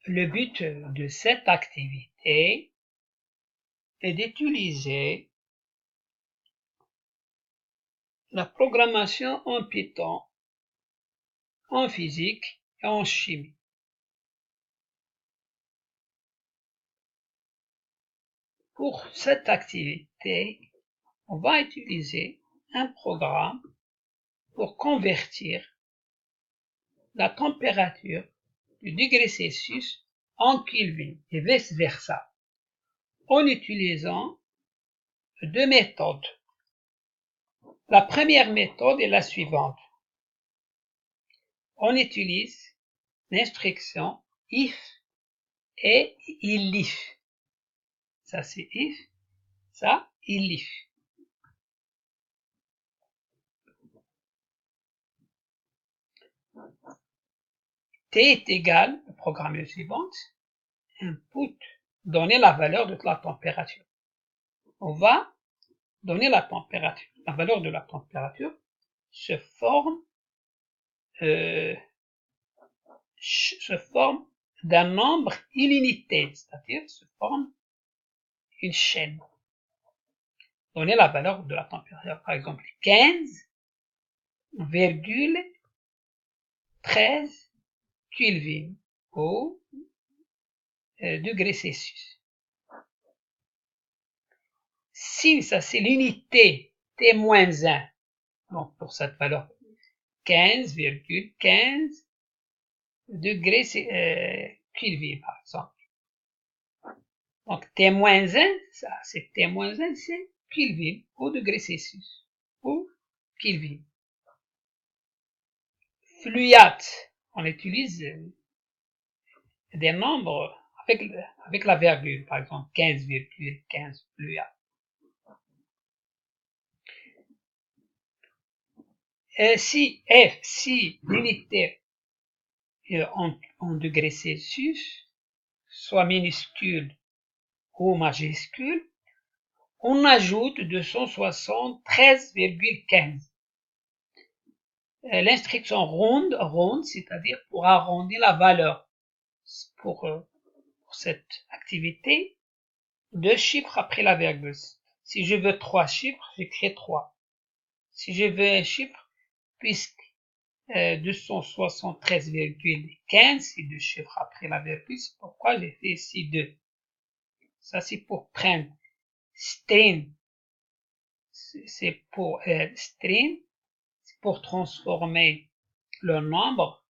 Le but de cette activité est d'utiliser la programmation en Python, en physique et en chimie. Pour cette activité, on va utiliser un programme pour convertir la température du degré Celsius en Kelvin et vice-versa, en utilisant deux méthodes. La première méthode est la suivante. On utilise l'instruction if et elif. Ça c'est if, ça elif. T est égal, le programme est le suivant, input, donner la valeur de la température. On va donner la température. La valeur de la température se forme d'un nombre illimité, c'est-à-dire se forme une chaîne. Donner la valeur de la température, par exemple 15,13 Kelvin au degré Celsius. Si ça c'est l'unité T-1, donc pour cette valeur 15,15 degrés Kelvin par exemple. Donc T-1, ça c'est T-1, c'est Kelvin au degré Celsius ou Kelvin. Fluat, on utilise des nombres avec la virgule, par exemple 15,15 fluat. Si l'unité en degrés Celsius soit minuscule ou majuscule, on ajoute 273,15. L'instruction ronde, c'est-à-dire pour arrondir la valeur. Pour cette activité, 2 chiffres après la virgule. Si je veux 3 chiffres, j'écris 3. Si je veux un chiffre, puisque 273,15, c'est 2 chiffres après la virgule, c'est pourquoi j'ai fait ici 2. Ça, c'est pour prendre string. C'est pour string, c'est pour transformer le nombre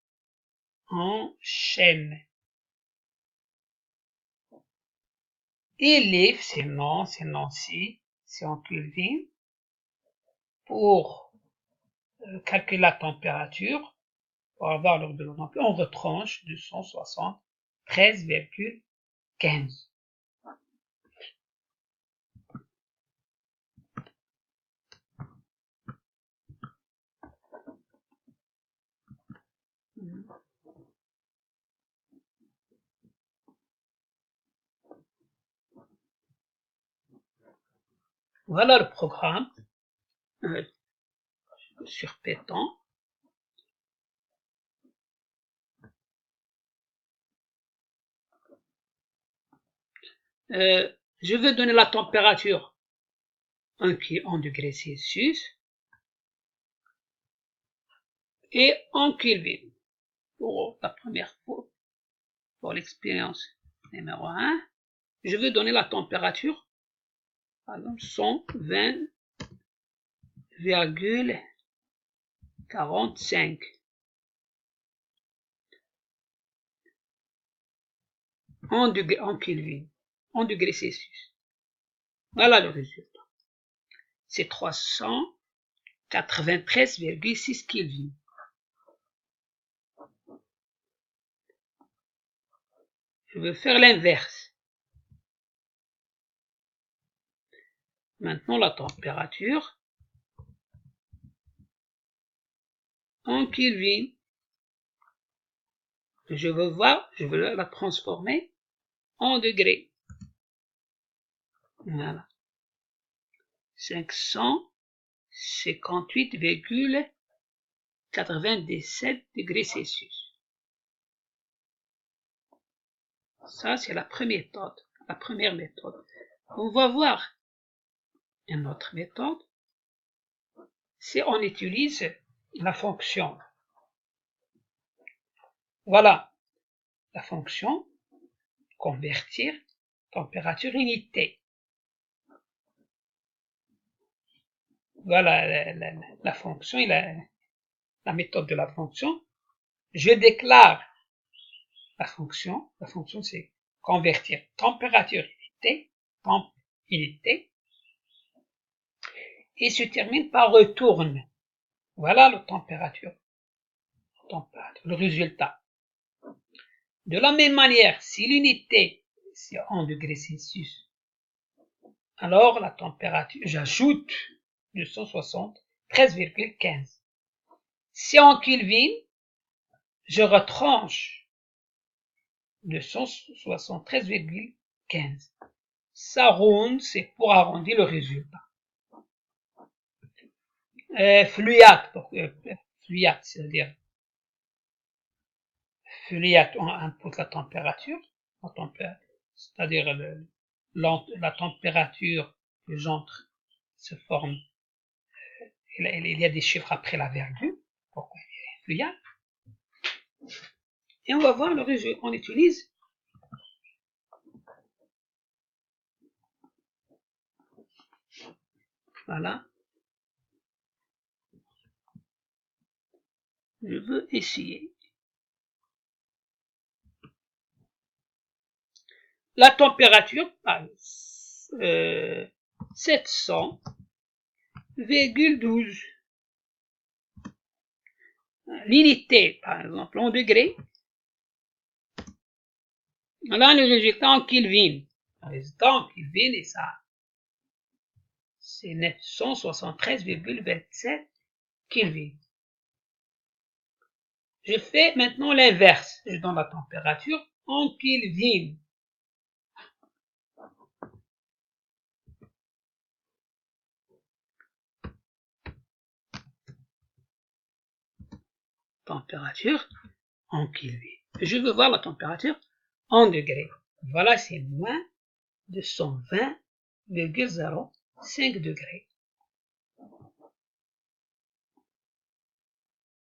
en chaîne. Elif, c'est Nancy, c'est en Kelvin. Pour calculer la température, pour avoir l'ordre de la température, on retranche 273,15. Voilà le programme sur Python. Je veux donner la température en degrés Celsius et en Kelvin. Pour la première fois, pour l'expérience numéro 1, je veux donner la température, par exemple 120,45 en Kelvin, en degrés Celsius. Voilà le résultat. C'est 393,6 Kelvin. Je veux faire l'inverse. Maintenant la température en Kelvin. Je veux la transformer en degrés. Voilà. 558,97 degrés Celsius. Ça, c'est la première méthode. On va voir une autre méthode. Si on utilise la fonction. Voilà la fonction convertir température unité. Voilà la fonction et la méthode de la fonction. Je déclare la fonction. La fonction, c'est convertir température unité, temp unité, et se termine par retourne. Voilà la température, le résultat. De la même manière, si l'unité c'est en degrés Celsius, alors la température, j'ajoute 273,15. Si en Kelvin, je retranche 273,15. Ça ronde, c'est pour arrondir le résultat. Fluiat, c'est-à-dire fluiat, on input la température, c'est-à-dire la température que j'entre se forme. Il y a des chiffres après la virgule. Pourquoi fluiat? Et on va voir le résultat. On utilise voilà. Je veux essayer. La température, 700,12. L'unité, par exemple, en degrés. Là, le résultat en Kelvin. Le résultat en Kelvin, et ça, c'est 973,27 Kelvin. Je fais maintenant l'inverse. Je donne la température en Kelvin. Température en Kelvin. Je veux voir la température en degrés. Voilà, c'est moins 220,05 degrés.